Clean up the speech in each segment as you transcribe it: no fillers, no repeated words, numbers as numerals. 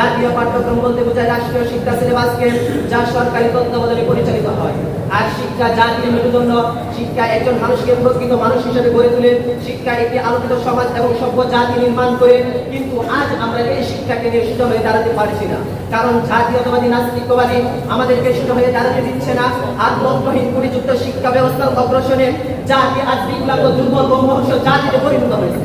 জাতীয় পাঠ্যক্রম বলতে বোঝায় রাষ্ট্রীয় শিক্ষা সিলেবাসকে যা সরকারি তত্ত্বাবধানে পরিচালিত হয়। আর শিক্ষা জাতির মেরুদণ্ড। শিক্ষা একজন মানুষকে প্রকৃত মানুষ হিসেবে গড়ে তোলে। শিক্ষা একটি আলোকিত সমাজ এবং সভ্য জাতি নির্মাণ করে। কিন্তু আজ আমরা এই শিক্ষাকে নিয়ে সুস্থ হয়ে দাঁড়াতে পারছি না, কারণ জাতীয়তাবাদী নাস্তিকবাদী আমাদেরকে সুস্থ হয়ে দাঁড়াতে দিচ্ছে না। আর লক্ষ্যহীন পরিযুক্ত শিক্ষা ব্যবস্থার অগ্রসরে জাতি আজ বিকলাঙ্গ দুর্বল ও মহর্ষ জাতিতে পরিণত হয়েছে।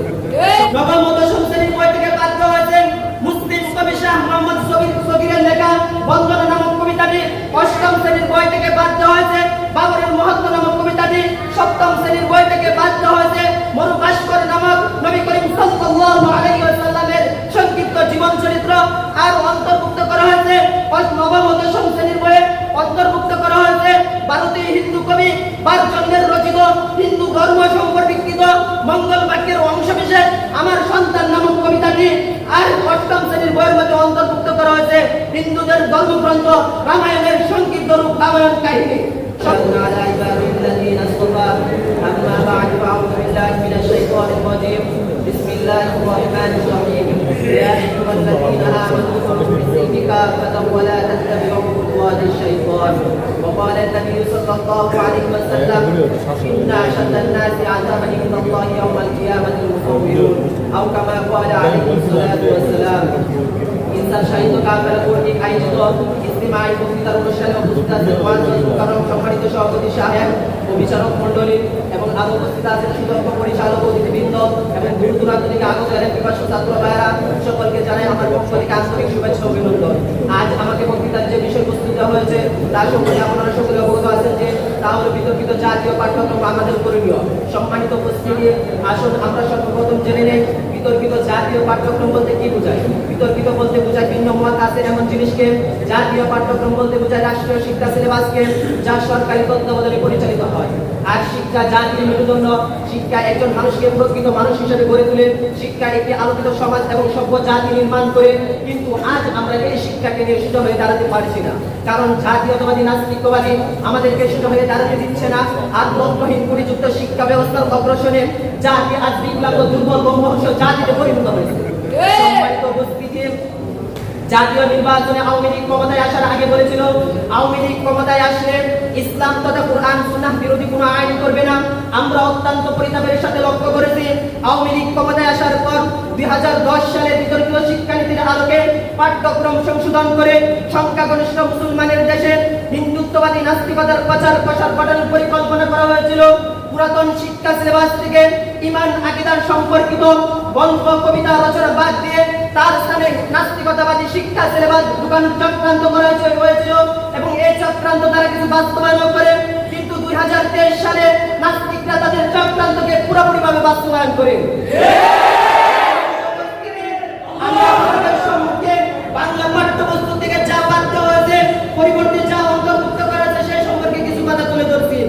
নবম ও দশম শ্রেণীর বই থেকে বাধ্য হয়েছে মুসলিম কবি শাহ মোহাম্মদ সগীরের লেখা বন্দনা নামক কবিতাটি। অষ্টম শ্রেণীর বই থেকে বাধ্য হয়েছে বাবরের মহত্ব নামক কবিতাটি। সপ্তম শ্রেণীর বই থেকে বাধ্য হয়েছে মরুভাস্কর নামক নবী করিম সাল্লাল্লাহু আলাইহি ওয়াসাল্লামের সংক্ষিপ্ত জীবন চরিত্র। আর অন্তর্ভুক্ত করা হয়েছে নবম ও দশম শ্রেণীর বইয়ে অন্তর্ভুক্ত করা হয়েছে ভারতীয় হিন্দু কবি বারচন্দ্রের রচিত হিন্দু ধর্ম সম্পর্কিত মঙ্গল বাক্যের অংশবিশেষ আমার সন্তান নামক কবিতাটি। আর অষ্টম শ্রেণীর বইয়ের মধ্যে অন্তর্ভুক্ত করা হয়েছে হিন্দুদের ধর্মগ্রন্থ রামায়ণের সংক্ষিপ্ত রূপ রামায়ণ কাহিনী। بسم الله الرحمن الرحيم يا أيها الذين آمنوا اتقوا بالسلم كافة ولا تتبعوا خطوات الشيطان وقال النبي صلى الله عليه وسلم إن أشد الناس عذابا عند الله يوم القيامة المصورون أو كما قال عليه الصلاة والسلام ইনসান সাহিত্য কাফেলা কর্তৃক আয়োজিত ইজতিমাই বক্তৃতার অনুষ্ঠানে উপস্থিত আছেন ওয়াজুল মুকাররম সম্মানিত সভাপতি সাহেব ও বিচারক মণ্ডলী এবং আরো উপস্থিত আছেন সুদক্ষ পরিচালক অতিথিবৃন্দ এবং দূর দূরান্ত থেকে আগত পিপাসু ছাত্র ভাইয়েরা, সকলকে জানাই আমার পক্ষ থেকে আন্তরিক শুভেচ্ছা ও অভিনন্দন। আজ আমাকে বক্তৃতার যে বিষয়বস্তু দেওয়া হয়েছে তার সম্পর্কে আপনারা সকলে অবগত আছেন যে তা হলো বিতর্কিত জাতীয় পাঠ্যক্রম আমাদের করণীয়। সম্মানিত উপস্থিতি, আসুন আমরা সর্বপ্রথম জেনে নেই বিতর্কিত জাতীয় পাঠ্যক্রম বলতে কি বোঝায়। বিতর্কিত বলতে বোঝায় ভিন্ন মত আছে এমন জিনিসকে। জাতীয় পাঠ্যক্রম বলতে বোঝায় রাষ্ট্রীয় শিক্ষা সিলেবাসকে যা সরকারি তত্ত্বাবধানে পরিচালিত হয়। আর শিক্ষা জাতির মেরুদণ্ড। শিক্ষা একজন মানুষকে প্রকৃত মানুষ হিসেবে গড়ে তোলে। শিক্ষা একটি আলোকিত সমাজ এবং সভ্য জাতি নির্মাণ করে। কিন্তু আজ আমরা এই শিক্ষাকে নিয়ে সুস্থ হয়ে দাঁড়াতে পারছি না, কারণ জাতীয়তাবাদী নাস্তিকবাদী আমাদেরকে সুস্থ হয়ে দাঁড়াতে দিচ্ছে না। আর লক্ষ্যহীন পরিযুক্ত শিক্ষা ব্যবস্থার অগ্রসরে জাতি আজ বিকলাঙ্গ দুর্বল ও মহর্ষ জাতিতে পরিণত হয়েছে। সম্মানিত উপস্থিতি, জাতীয় নির্বাচনে আওয়ামী লীগ ক্ষমতায় আসার আগে বলেছিল আওয়ামী লীগ ক্ষমতায় আসলে ইসলাম তথা কুরআন সুন্নাহ বিরোধী কোনো আইন করবে না। আমরা অত্যন্ত পরিতাপের সাথে লক্ষ্য করেছি আওয়ামী লীগ ক্ষমতায় আসার পর 2010 সালে বিতর্কিত শিক্ষানীতির আলোকে পাঠ্যক্রম সংশোধন করে সংখ্যাগরিষ্ঠ মুসলমানের দেশে হিন্দুত্ববাদী নাস্তিকতার প্রচার প্রসার ঘটানোর পরিকল্পনা করা হয়েছিল। পুরাতন শিক্ষা সিলেবাস থেকে ঈমান আকীদার সম্পর্কিত গল্প কবিতা রচনা বাদ দিয়ে তার স্থানে নাস্তিকতাবাদী শিক্ষা সিলেবাস ঢুকানোর চক্রান্ত করা হয়েছিল এবং এই চক্রান্ত তারা কিছু বাস্তবায়ন করে। কিন্তু 2023 সালে নাস্তিকরা তাদের চক্রান্তকে পুরোপুরিভাবে বাস্তবায়ন করে। আমরা আমাদের সম্মুখে বাংলা পাঠ্যপুস্তক থেকে যা বাদ দেওয়া হয়েছে, পরিবর্তে যা অন্তর্ভুক্ত করা হয়েছে সেই সম্পর্কে কিছু কথা তুলে ধরছি।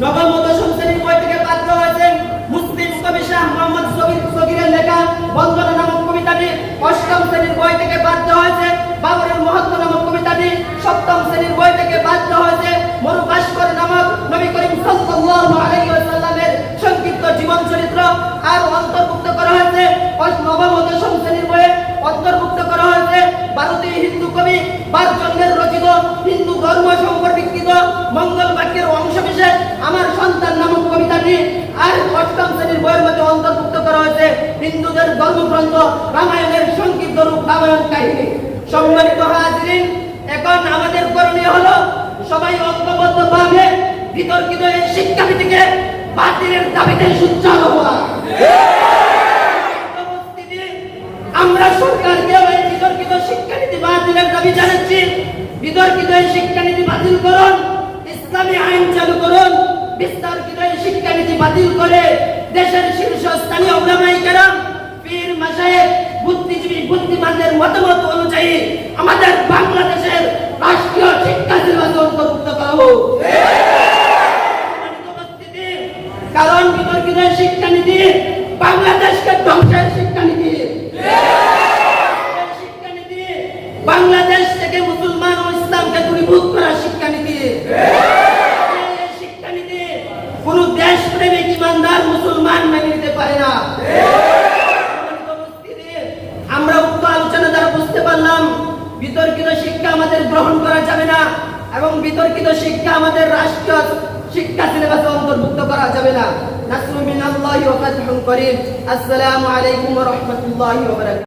নবম ও দশম শ্রেণীর বই থেকে বাদ দেওয়া হয়েছে মুসলিম কবি শাহ মোহাম্মদ সগীরের লেখা বন্দনা নামক কবিতাটি। অষ্টম শ্রেণীর বই থেকে বাদ দেওয়া হয়েছে বাবরের মহত্ব নামক কবিতাটি। সপ্তম শ্রেণীর বই থেকে বাদ দেওয়া হয়েছে মরুভাস্কর নামক নবী করিম সাল্লাল্লাহু আলাইহি ওয়াসাল্লামের সংক্ষিপ্ত জীবন চরিত্র। আর অন্তর্ভুক্ত করা হয়েছে নবম ও দশম শ্রেণীর বইয়ে অন্তর্ভুক্ত করা হয়েছে ভারতীয় হিন্দু কবি বারচন্দ্রের রচিত হিন্দু ধর্ম সম্পর্কিত মঙ্গল বাক্যের অংশবিশেষ আমার সন্তান নামক কবিতাটি। আর অষ্টম শ্রেণীর বইয়ের মধ্যে অন্তর্ভুক্ত করা হয়েছে হিন্দুদের ধর্মগ্রন্থ রামায়ণের সংক্ষিপ্ত রূপ রামায়ণ কাহিনী। সম্মানিত হাজিরিন, এখন আমাদের করণীয় হলো সবাই ঐক্যবদ্ধভাবে বিতর্কিত এই শিক্ষানীতিকে বাতিলের দাবিতে সোচ্চার হওয়া। আমরা সরকারকে এই বিতর্কিত শিক্ষানীতি বাতিলের দাবি জানাচ্ছি। বিতর্কিত এই শিক্ষানীতি বাতিল করুন, ইসলামী আইন চালু করুন। বিতর্কিত এই শিক্ষানীতি বাতিল করে দেশের শীর্ষস্থানীয় উলামায়ে কেরাম, পীর মাশায়েখ, বুদ্ধিজীবী বুদ্ধিমানদের মতামত অনুযায়ী আমাদের বাংলাদেশের রাষ্ট্রীয় শিক্ষা সিলেবাসে অন্তর্ভুক্ত করা হোক। কারণ বিতর্কিত শিক্ষানীতি বাংলাদেশকে ধ্বংসের শিক্ষানীতি। বাংলাদেশ থেকে মুসলমান ও ইসলামকে দূরীভূত করার শিক্ষানীতি। শিক্ষানীতি কোন দেশপ্রেমিক ইমানদার মুসলমান মেনে নিতে পারে না। আমরা উক্ত আলোচনা দ্বারা বুঝতে পারলাম আমাদের গ্রহণ করা যাবে না এবং বিতর্কিত শিক্ষা আমাদের রাষ্ট্রীয় শিক্ষা সিলেবাসে অন্তর্ভুক্ত করা যাবে না। নাসরুম মিনাল্লাহি ওয়া ফাতহুন করিম। আসসালামু আলাইকুম ওয়া রাহমাতুল্লাহি ওয়া বারাকাতুহু।